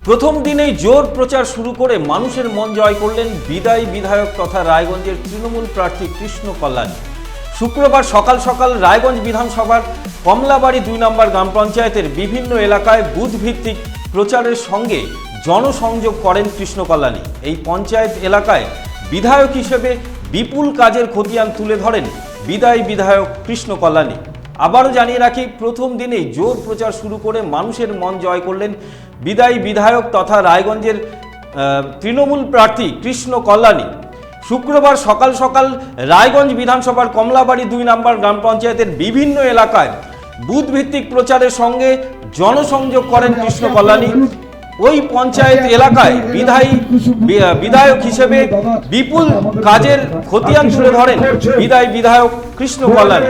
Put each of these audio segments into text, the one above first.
প্রথম দিনেই জোর প্রচার শুরু করে মানুষের মন জয় করলেন বিদায়ী বিধায়ক তথা রায়গঞ্জের তৃণমূল প্রার্থী কৃষ্ণ কল্যাণী। শুক্রবার সকাল সকাল রায়গঞ্জ বিধানসভার কমলাবাড়ি 2 নম্বর গ্রাম পঞ্চায়েতের বিভিন্ন এলাকায় বুথ ভিত্তিক প্রচারের সঙ্গে জনসংযোগ করেন কৃষ্ণ কল্যাণী। এই পঞ্চায়েত এলাকায় বিধায়ক হিসেবে বিপুল কাজের খতিয়ান তুলে ধরেন বিদায়ী বিধায়ক কৃষ্ণ কল্যাণী। আবারও জানিয়ে রাখি, প্রথম দিনেই জোর প্রচার শুরু করে মানুষের মন জয় করলেন বিদায়ী বিধায়ক তথা রায়গঞ্জের তৃণমূল প্রার্থী কৃষ্ণ কল্যাণী। শুক্রবার সকাল সকাল রায়গঞ্জ বিধানসভার কমলাবাড়ি 2 নম্বর গ্রাম পঞ্চায়েতের বিভিন্ন এলাকায় বুথ ভিত্তিক প্রচারের সঙ্গে জনসংযোগ করেন কৃষ্ণ কল্যাণী। ওই পঞ্চায়েত এলাকায় বিধায়ক হিসেবে বিপুল কাজের খতিয়ান তুলে ধরেন বিদায়ী বিধায়ক কৃষ্ণ কল্যাণী।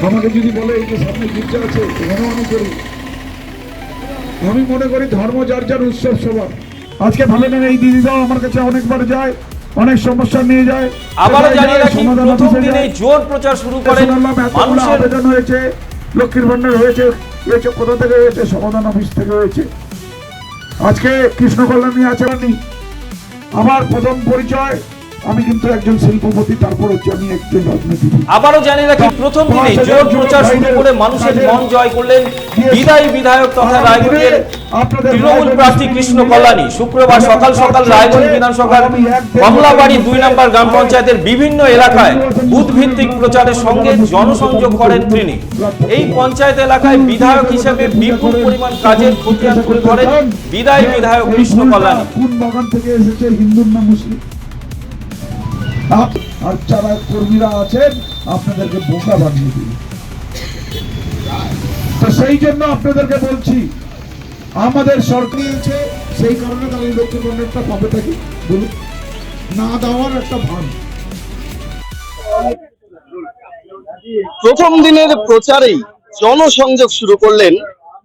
আমাকে যদি বলে এই যে সামনে গির্জা আছে, আমি মনে করি ধর্ম যার যার উৎসব সবার। আজকে ভালো না, এই দিদিরাও আমার কাছে অনেকবার যায়, অনেক সমস্যা নিয়ে যায়। আবারও জানিয়ে রাখি, প্রথম দিনেই জোর প্রচার শুরু করেন মানুষের আবেদন হয়েছে, লক্ষ্মীর ভান্ডার হয়েছে, কোথা থেকে হয়েছে? সমাধান অফিস থেকে হয়েছে। আজকে কৃষ্ণ কল্যাণী আছে। আমার প্রথম পরিচয়, আমি কিন্তু একজন শিল্পপতি, তারপর হচ্ছে আমি একজন রাজনীতিবিদ। আবারও জানিয়ে রাখি, প্রথম দিনে জোর প্রচার শুরু করে মানুষের মন জয় করলেন বিদায়ী বিধায়ক তথা রায়গঞ্জের তৃণমূল প্রার্থী কৃষ্ণ কল্যাণী। শুক্রবার সকাল সকাল রায়গঞ্জ বিধানসভার কমলাবাড়ি 2 নম্বর গ্রাম পঞ্চায়েতের বিভিন্ন এলাকায় বুথ ভিত্তিক প্রচারের সঙ্গে জনসংযোগ করেন তিনি। এই পঞ্চায়েত এলাকায় বিধায়ক হিসেবে বিপুল পরিমাণ কাজের খতিয়ান তুলে ধরেন বিদায়ী বিধায়ক কৃষ্ণ কল্যাণী। কোন বাগান থেকে এসেছে, হিন্দু না মুসলিম? আর যারা কর্মীরা আছেন আপনাদেরকে বোকা বানিয়ে দিন। তো সেই জন্য আপনাদেরকে বলছি, আমাদের সরকারি আছে, সেই কারণে তাহলে লক্ষ্মীর ভান্ডারটা পাবে থাকি বলুন, না দেওয়ার একটা ভান। প্রথম দিনের প্রচারেই জনসংযোগ শুরু করলেন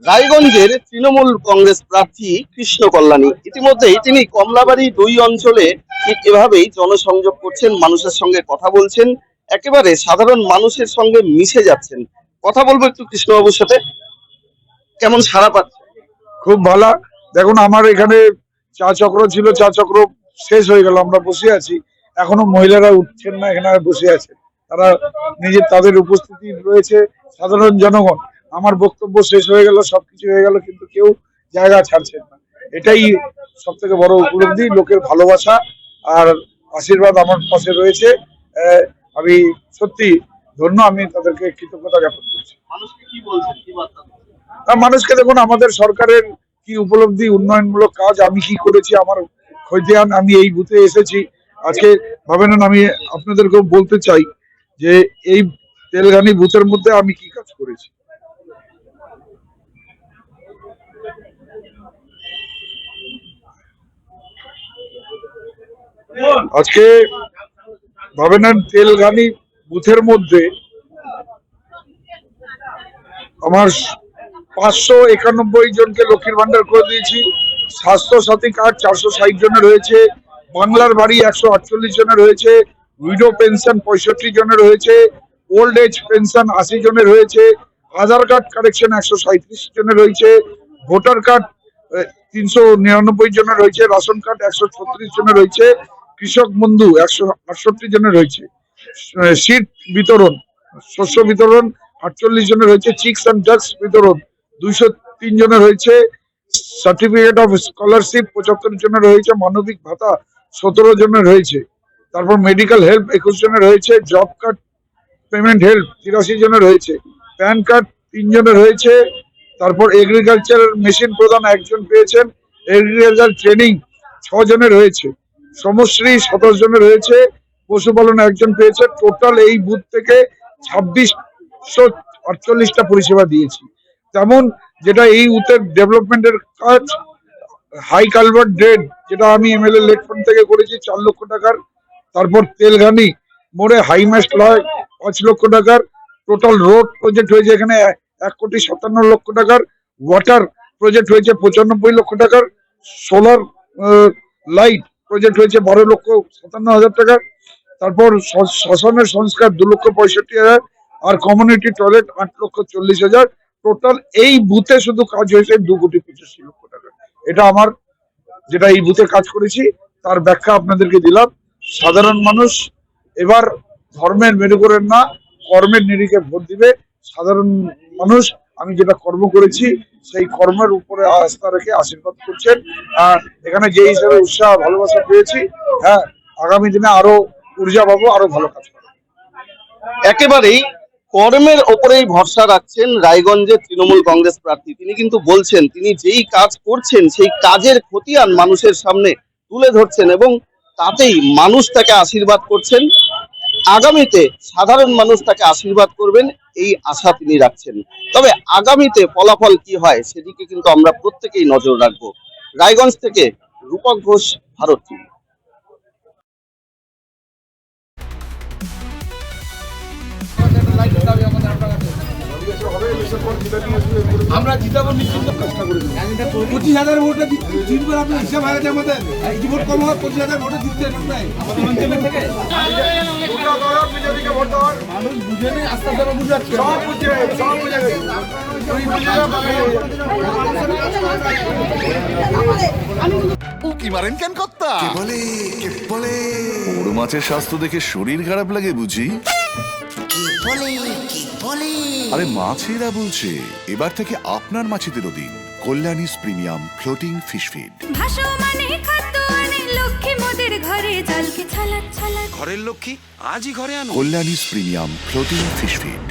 রায়গঞ্জের তৃণমূল কংগ্রেস প্রার্থী কৃষ্ণ কল্যাণী। ইতিমধ্যেই তিনি কমলাবাড়ি 2 অঞ্চলে ঠিক এভাবেই জনসংযোগ করছেন, মানুষের সঙ্গে কথা বলছেন, একেবারে সাধারণ মানুষের সঙ্গে মিশে যাচ্ছেন। কথা বলবো একটু কৃষ্ণবাবুর সাথে, কেমন সাড়া পাচ্ছে? খুব ভালো। দেখুন, আমার এখানে চা চক্র ছিল, চা চক্র শেষ হয়ে গেল, আমরা বসে আছি। এখনো মহিলারা উঠছেন না, এখানে বসে আছে, তারা তাদের উপস্থিতি রয়েছে। সাধারণ জনগণ, আমার বক্তব্য শেষ হয়ে গেল, সবকিছু হয়ে গেল, কিন্তু কেউ জায়গা ছাড়ছেন না। এটাই সব থেকে বড় উপলব্ধি, লোকের ভালোবাসা আর আশীর্বাদ আমার পাশে রয়েছে। আমি সত্যি ধন্য, আমি তাদেরকে কৃতজ্ঞতা জ্ঞাপন করছি। মানুষকে কি বলছেন, কি বার্তা? মানুষকে দেখুন, আমাদের সরকারের কি উপলব্ধি, উন্নয়নমূলক কাজ আমি কি করেছি, আমার খতিয়ান, আমি এই বুথে এসেছি আজকে। ভাবেন, আমি আপনাদেরকেও বলতে চাই যে এই তেলঘানি বুথের মধ্যে আমি কি কাজ করেছি। আজকে ভাবেন, তেলঘানি বুথের মধ্যে আমার 591 জনকে লক্ষ্মীর ভান্ডার করে দিয়েছি। স্বাস্থ্য সাথী কার্ড 460 জনের হয়েছে, বাংলার বাড়ি 148 জনের হয়েছে, উইডো পেনশন 65 জনের হয়েছে, ওল্ড এজ পেনশন 80 জনের হয়েছে, আধার কার্ড কারেকশন 137 জনের হয়েছে, ভোটার কার্ড 399 জনের হয়েছে, রেশন কার্ড 136 জনের হয়েছে, কৃষক বন্ধু 168 জনের হয়েছে, শীত বিতরণ, শস্য বিতরণ 48 জনের হয়েছে, চিকস অ্যান্ড ডাক্স বিতরণ 203 জনের হয়েছে, সার্টিফিকেট অফ স্কলারশিপ 75 জনের হয়েছে, মানবিক ভাতা 17 জনের হয়েছে, তারপর মেডিকেল হেল্প 21 জনের হয়েছে, জব কার্ড পেমেন্ট হেল্প 83 জনের হয়েছে, প্যান কার্ড 3 জনের হয়েছে, তারপর এগ্রিকালচার মেশিন প্রদান 1 জন পেয়েছেন, এগ্রিকালচার ট্রেনিং 6 জনের হয়েছে, সমশ্রী 27 জনের হয়েছে, পশুপালন 1 জন পেয়েছে। টোটাল এই বুথ থেকে 2648টা পরিষেবা দিয়েছি। তেমন যেটা এই বুথের ডেভেলপমেন্টের কাজ, হাই কালভার্ট ড্রেন, যেটা আমি এমএলএ লেট ফান্ড থেকে করেছি 4 লক্ষ টাকার। তারপর তেলঘানি মোড়ে হাইমাস্ট 5 লক্ষ টাকার। টোটাল রোড প্রজেক্ট হয়েছে এখানে 1,57 লক্ষ টাকার। ওয়াটার প্রজেক্ট হয়েছে 95 লক্ষ টাকার। সোলার লাইট প্রজেক্ট হয়েছে 12,57,000 টাকার। তারপর শ্মশানের সংস্কার 2,65,000, আর কমিউনিটি টয়লেট 8,40,000। টোটাল এই বুথে শুধু কাজ হয়েছে 2,85,00,000 টাকা। এটা আমার যেটা এই বুথে কাজ করেছি তার ব্যাখ্যা আপনাদেরকে দিলাম। সাধারণ মানুষ এবার ধর্মের মেরু করেন না, কর্মের নিরিখে ভোট দিবে। সাধারণ মানুষ আমি যেটা কর্ম করেছি সেই কর্মের উপরে আস্থা রেখে আশীর্বাদ করছেন। এখানে যে হিসাবে উৎসাহ ভালোবাসা পেয়েছি, হ্যাঁ আগামী দিনে আরো ঊর্জা পাবো, আরো ভালো কাজ করবো। একেবারেই কর্মের ওপরেই ভরসা রাখছেন রায়গঞ্জের তৃণমূল কংগ্রেস প্রার্থী। তিনি কিন্তু বলছেন তিনি যেই কাজ করছেন সেই কাজের খতিয়ান মানুষের সামনে তুলে ধরছেন এবং তাতেই মানুষ তাকে আশীর্বাদ করছেন। আগামীতে সাধারণ মানুষ তাকে আশীর্বাদ করবেন এই আশা তিনি রাখছেন। তবে আগামীতে ফলাফল কি হয় সেদিকে কিন্তু আমরা প্রত্যেকেই নজর রাখবো। রায়গঞ্জ থেকে রূপক ঘোষ, ভারত টিভি। আমরা জিতাবো নিশ্চিন্ত। 25,000 ভোটে জিতবেন আপনি, হিসাব হারাতে আমাদের একটি ভোট কম হয়, 25,000 ভোটে জিততে নাই আমাদের অঞ্চলের থেকে মানুষ বুঝে নেই, আস্তে আস্তে বুঝাচ্ছে সব বুঝে কি মারেন কেন কর্তা? কে বলে বড় মাছের স্বাস্থ্য দেখে শরীর খারাপ লাগে বুঝি? আরে মাছেরা বলছে এবার থেকে আপনার মাছেদেরও দিন কল্যাণীস প্রিমিয়াম ফ্লোটিং ফিশ ফিড। ঘরের লক্ষ্মী আজই ঘরে আনো কল্যাণীস প্রিমিয়াম ফ্লোটিং ফিশ ফিড।